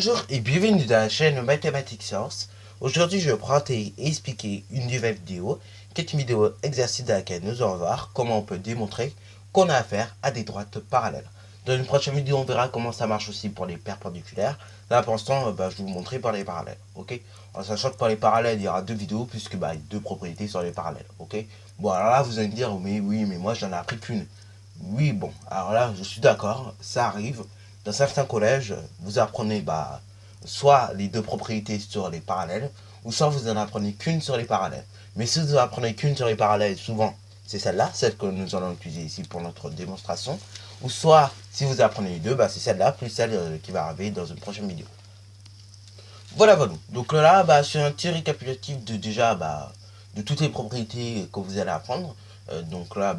Bonjour et bienvenue dans la chaîne Mathématiques Science. Aujourd'hui, je vais prendre et expliquer une nouvelle vidéo, qui est une vidéo exercice dans laquelle nous allons voir comment on peut démontrer qu'on a affaire à des droites parallèles. Dans une prochaine vidéo, on verra comment ça marche aussi pour les perpendiculaires. Là, pour l'instant, je vais vous montrer pour les parallèles, ok? En sachant que pour les parallèles, il y aura deux vidéos, puisque il y a deux propriétés sur les parallèles, ok? Bon, alors là, vous allez me dire, mais oui, mais moi, j'en ai appris qu'une. Oui, bon, alors là, je suis d'accord, ça arrive. Dans certains collèges, vous apprenez soit les deux propriétés sur les parallèles, ou soit vous n'en apprenez qu'une sur les parallèles. Mais si vous n'en apprenez qu'une sur les parallèles, souvent, c'est celle-là, celle que nous allons utiliser ici pour notre démonstration. Ou soit, si vous apprenez les deux, c'est celle-là, plus celle qui va arriver dans une prochaine vidéo. Voilà, voilà. Donc là, c'est un petit récapitulatif de déjà de toutes les propriétés que vous allez apprendre. Donc là,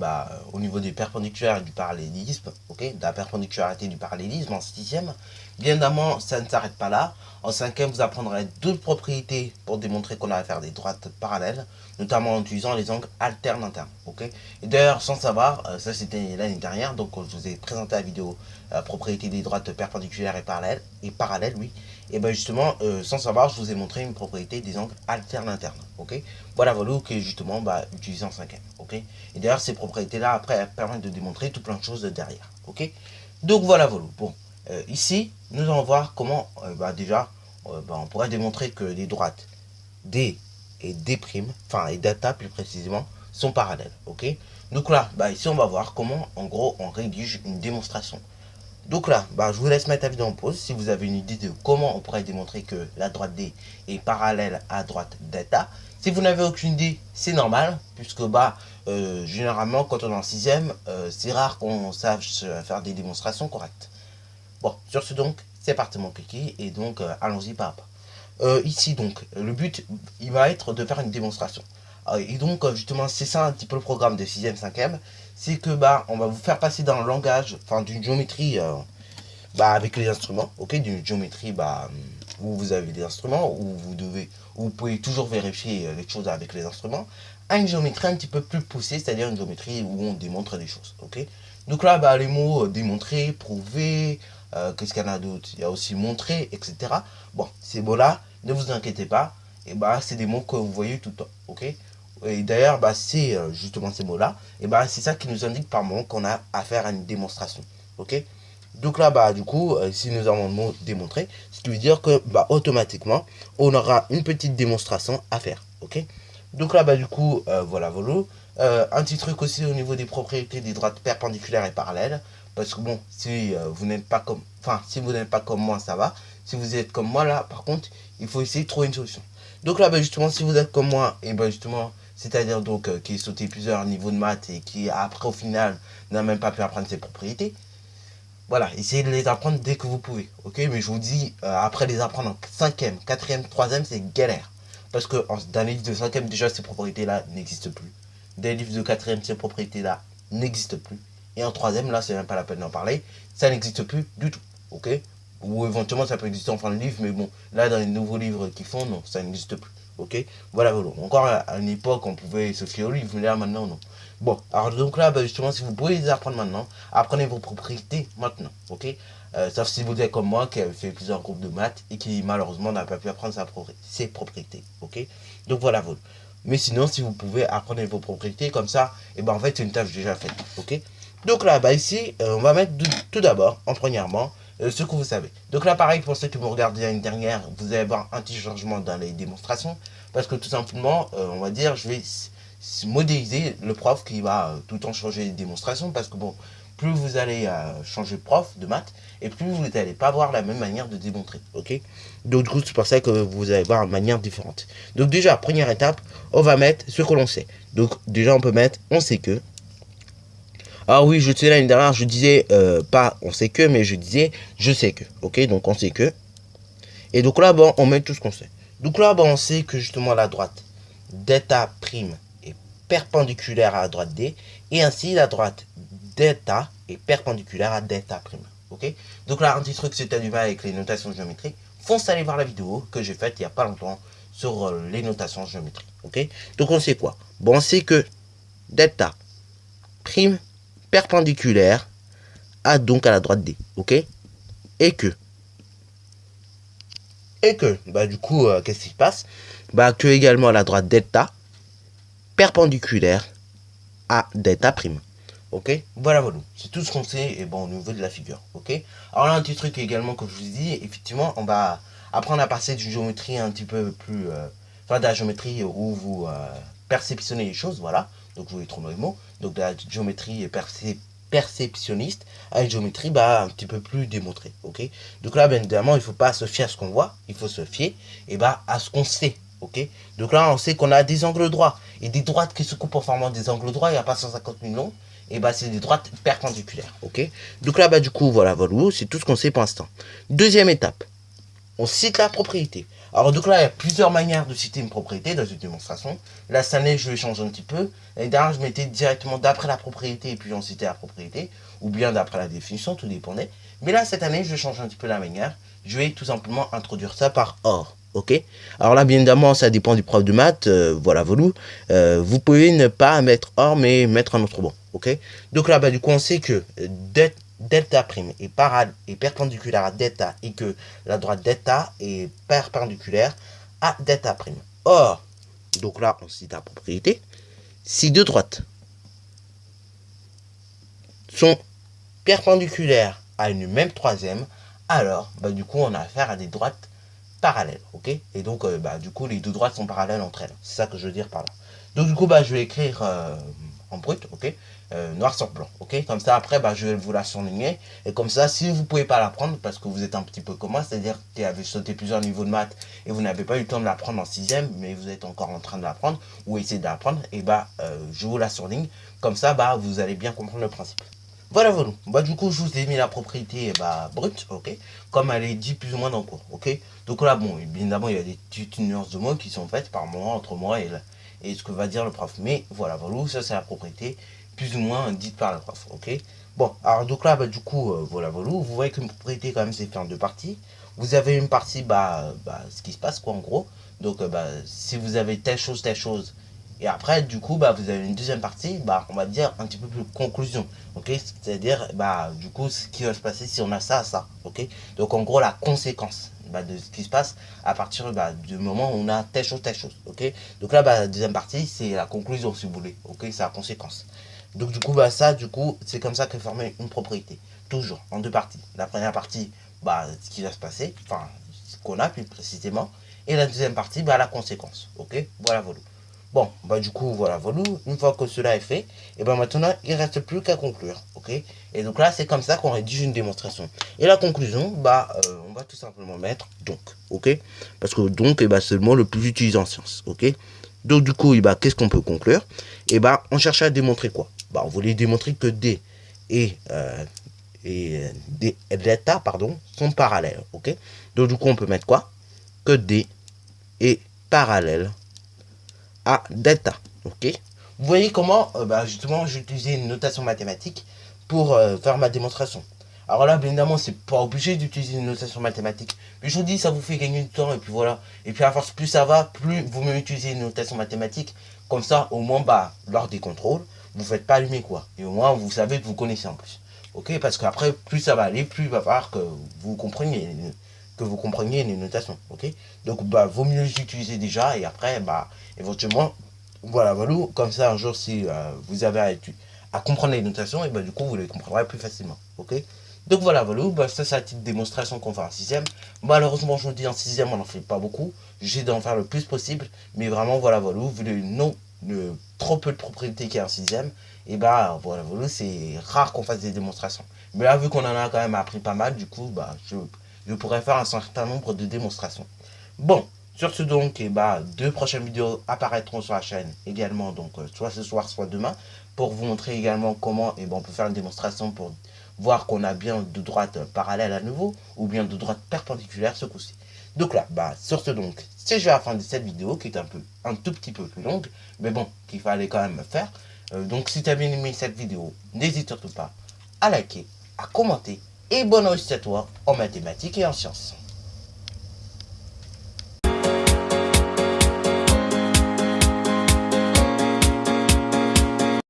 au niveau des perpendiculaires et du parallélisme, ok, de la perpendicularité du parallélisme en sixième. Bien évidemment, ça ne s'arrête pas là. En cinquième, vous apprendrez d'autres propriétés pour démontrer qu'on a affaire des droites parallèles, notamment en utilisant les angles alternes internes, ok. Et d'ailleurs, sans savoir, ça c'était l'année dernière, donc je vous ai présenté la vidéo propriété des droites perpendiculaires et parallèles, oui. Et bien justement, sans savoir, je vous ai montré une propriété des angles alternes internes, ok. Voilà, voilà, qui est justement utilisé en cinquième, ok. Et d'ailleurs, ces propriétés-là, après, elles permettent de démontrer tout plein de choses derrière, ok. Donc voilà, voilà. Bon, ici, nous allons voir comment, déjà, on pourrait démontrer que les droites D et D', enfin, et data plus précisément, sont parallèles, ok. Donc là, ici, on va voir comment, en gros, on rédige une démonstration. Donc là, je vous laisse mettre la vidéo en pause si vous avez une idée de comment on pourrait démontrer que la droite D est parallèle à la droite delta. Si vous n'avez aucune idée, c'est normal, puisque généralement, quand on est en sixième, c'est rare qu'on sache faire des démonstrations correctes. Bon, sur ce donc, c'est parti mon kiki, et donc allons-y par rapport. Ici donc, le but, il va être de faire une démonstration. Et donc, justement, c'est ça un petit peu le programme de 6e, 5e. C'est que on va vous faire passer dans le langage, enfin d'une géométrie avec les instruments, ok, d'une géométrie où vous avez des instruments, où vous pouvez toujours vérifier les choses avec les instruments, à une géométrie un petit peu plus poussée, c'est-à-dire une géométrie où on démontre des choses, ok. Donc là, les mots démontrer, prouver, qu'est-ce qu'il y en a d'autre? Il y a aussi montrer, etc. Bon, ces mots-là, ne vous inquiétez pas, et c'est des mots que vous voyez tout le temps, ok. Et d'ailleurs, c'est justement ces mots-là, et c'est ça qui nous indique par moment qu'on a affaire à une démonstration, ok. Donc là, du coup, si nous avons démontré, ce qui veut dire que automatiquement, on aura une petite démonstration à faire, ok. Donc là, du coup, voilà, voilà. Un petit truc aussi au niveau des propriétés des droites perpendiculaires et parallèles, parce que bon, si vous n'êtes pas comme, enfin, si vous n'êtes pas comme moi, ça va. Si vous êtes comme moi là, par contre, il faut essayer de trouver une solution. Donc là, justement, si vous êtes comme moi, et justement, c'est-à-dire donc qui a sauté plusieurs niveaux de maths et qui après au final n'a même pas pu apprendre ses propriétés. Voilà, essayez de les apprendre dès que vous pouvez, ok. Mais je vous dis, après les apprendre en 5e, 4e, 3e, c'est galère. Parce que dans les livres de 5e, déjà, ces propriétés-là n'existent plus. Dans les livres de 4e, ces propriétés-là n'existent plus. Et en 3e, là, c'est même pas la peine d'en parler, ça n'existe plus du tout, ok. Ou éventuellement, ça peut exister en fin de livre, mais bon, là, dans les nouveaux livres qu'ils font, non, ça n'existe plus, ok. Voilà, voilà. Encore à une époque, on pouvait se fier aux livres, mais là, maintenant, non. Bon, alors donc là, justement, si vous pouvez les apprendre maintenant, apprenez vos propriétés maintenant, ok. Sauf si vous êtes comme moi qui a fait plusieurs groupes de maths et qui malheureusement n'a pas pu apprendre ses propriétés, ok. Donc voilà, voilà. Mais sinon, si vous pouvez apprendre vos propriétés comme ça, et en fait c'est une tâche déjà faite, ok. Donc là, ici, on va mettre tout d'abord, en premièrement, ce que vous savez. Donc là, pareil, pour ceux qui me regardent l'année dernière, vous allez voir un petit changement dans les démonstrations, parce que tout simplement, on va dire, je vais modéliser le prof qui va tout le temps changer les démonstrations, parce que bon, plus vous allez changer de prof de maths, et plus vous n'allez pas avoir la même manière de démontrer, ok. Donc du coup, c'est pour ça que vous allez voir une manière différente. Donc déjà, première étape, on va mettre ce que l'on sait. Donc déjà, on peut mettre on sait que. Ah oui, je sais l'année dernière, je disais pas on sait que, mais je disais je sais que, ok. Donc on sait que. Et donc là, on met tout ce qu'on sait. Donc là, on sait que justement la droite delta prime est perpendiculaire à la droite D, et ainsi la droite delta est perpendiculaire à delta prime. Ok. Donc là, un petit truc, si tu as du mal avec les notations géométriques, fonce aller voir la vidéo que j'ai faite il n'y a pas longtemps sur les notations géométriques. Ok. Donc on sait quoi? Bon, on sait que delta prime perpendiculaire à donc à la droite D. Ok. Et que Et que, bah, du coup, qu'est-ce qui se passe? Bah, que également la droite delta perpendiculaire à delta prime. Ok, voilà, voilà. C'est tout ce qu'on sait et bon, au niveau de la figure. Ok. Alors là, un petit truc également que je vous dis, effectivement, on va apprendre à passer d'une géométrie un petit peu plus. Enfin, de la géométrie où vous perceptionnez les choses, voilà. Donc, vous voyez trop le mot. Donc, de la géométrie perceptionniste à une géométrie bah, un petit peu plus démontrée. Ok. Donc là, bien évidemment, il ne faut pas se fier à ce qu'on voit, il faut se fier et bah, à ce qu'on sait. Ok. Donc là, on sait qu'on a des angles droits et des droites qui se coupent en formant des angles droits, il n'y a pas 150 000 longs et bah c'est des droites perpendiculaires, ok. Donc là bah du coup voilà, c'est tout ce qu'on sait pour l'instant. Deuxième étape, on cite la propriété. Alors donc là il y a plusieurs manières de citer une propriété dans une démonstration. Là cette année je vais changer un petit peu. L'année dernière je mettais directement d'après la propriété et puis on citait la propriété, ou bien d'après la définition, tout dépendait. Mais là cette année je vais changer un petit peu la manière. Je vais tout simplement introduire ça par or. Ok. Alors là, bien évidemment, ça dépend du prof de maths. Voilà, vous pouvez ne pas mettre or, mais mettre un autre bon. Ok. Donc là, bah, du coup, on sait que delta prime est perpendiculaire à delta et que la droite delta est perpendiculaire à delta prime. Or, donc là, on cite la propriété. Si deux droites sont perpendiculaires à une même troisième, alors, bah, du coup, on a affaire à des droites parallèles, ok. Et donc, bah, du coup, les deux droites sont parallèles entre elles. C'est ça que je veux dire par là. Donc, du coup, bah, je vais écrire en brut, ok, noir sur blanc, ok. Comme ça, après, bah, je vais vous la surligner. Et comme ça, si vous ne pouvez pas l'apprendre, parce que vous êtes un petit peu comme moi, c'est-à-dire que vous avez sauté plusieurs niveaux de maths et vous n'avez pas eu le temps de l'apprendre en sixième, mais vous êtes encore en train de l'apprendre ou essayer de l'apprendre, et bah, je vous la surligne. Comme ça, bah, vous allez bien comprendre le principe. Voilà, voilà. Bah, du coup, je vous ai mis la propriété bah, brute, ok, comme elle est dit plus ou moins dans le cours, ok. Donc là, bon, évidemment, il y a des petites nuances de mots qui sont faites par moment entre moi et ce que va dire le prof. Mais voilà, voilà, ça c'est la propriété plus ou moins dite par le prof, ok. Bon, alors donc là, bah, du coup, voilà, voilà, vous voyez qu'une propriété quand même c'est fait en deux parties. Vous avez une partie, ce qui se passe quoi en gros. Donc, si vous avez telle chose, et après, du coup, bah, vous avez une deuxième partie, bah, on va dire un petit peu plus conclusion, ok. C'est-à-dire, bah, du coup, ce qui va se passer si on a ça, ça, ok. Donc, en gros, la conséquence bah, de ce qui se passe à partir bah, du moment où on a telle chose, ok. Donc là, bah, la deuxième partie, c'est la conclusion, si vous voulez, ok, c'est la conséquence. Donc, du coup, bah, ça, du coup, c'est comme ça que former une propriété, toujours en deux parties. La première partie, bah, ce qui va se passer, enfin, ce qu'on a plus précisément, et la deuxième partie, bah, la conséquence, ok. Voilà, voilà. Bon, bah du coup, voilà, voilà. Une fois que cela est fait, et ben maintenant, il ne reste plus qu'à conclure, ok. Et donc là, c'est comme ça qu'on rédige une démonstration. Et la conclusion, bah, on va tout simplement mettre donc, ok. Parce que donc, et bah, c'est le mot le plus utilisé en sciences, ok. Donc du coup, et bah, qu'est-ce qu'on peut conclure? Et bah, on cherchait à démontrer quoi? Bah, on voulait démontrer que D et delta, pardon, sont parallèles, ok. Donc du coup, on peut mettre quoi? Que D est parallèle à delta. Ok. Vous voyez comment, justement, j'ai utilisé une notation mathématique pour faire ma démonstration. Alors là, bien évidemment, c'est pas obligé d'utiliser une notation mathématique. Mais je vous dis, ça vous fait gagner du temps et puis voilà. Et puis à force, plus ça va, plus vous me utilisez une notation mathématique. Comme ça, au moins, bah, lors des contrôles, vous ne faites pas allumer quoi. Et au moins, vous savez que vous connaissez en plus. Ok. Parce qu'après, plus ça va aller, plus il va falloir que vous compreniez les notations. Ok. Donc, bah, vaut mieux les utiliser déjà et après, bah, éventuellement, voilà, voilà, comme ça un jour si vous avez à comprendre les notations, et bah du coup vous les comprendrez plus facilement, ok. Donc voilà, voilà, bah, ça c'est la petite démonstration qu'on fait en sixième. Malheureusement je vous dis en sixième on n'en fait pas beaucoup, j'essaie d'en faire le plus possible, mais vraiment voilà, voilà, vu le trop peu de propriétés qu'il y a en sixième, et bah voilà, voilà, c'est rare qu'on fasse des démonstrations. Mais là vu qu'on en a quand même appris pas mal, du coup bah je pourrais faire un certain nombre de démonstrations. Bon, sur ce donc, deux prochaines vidéos apparaîtront sur la chaîne également, donc soit ce soir, soit demain, pour vous montrer également comment on peut faire une démonstration pour voir qu'on a bien de droite parallèle à nouveau, ou bien de droite perpendiculaire ce coup-ci. Donc là, sur ce donc, c'est déjà la fin de cette vidéo, qui est un tout petit peu plus longue, mais bon, qu'il fallait quand même faire. Donc si tu as bien aimé cette vidéo, n'hésite surtout pas à liker, à commenter, et bonne réussite à toi en mathématiques et en sciences.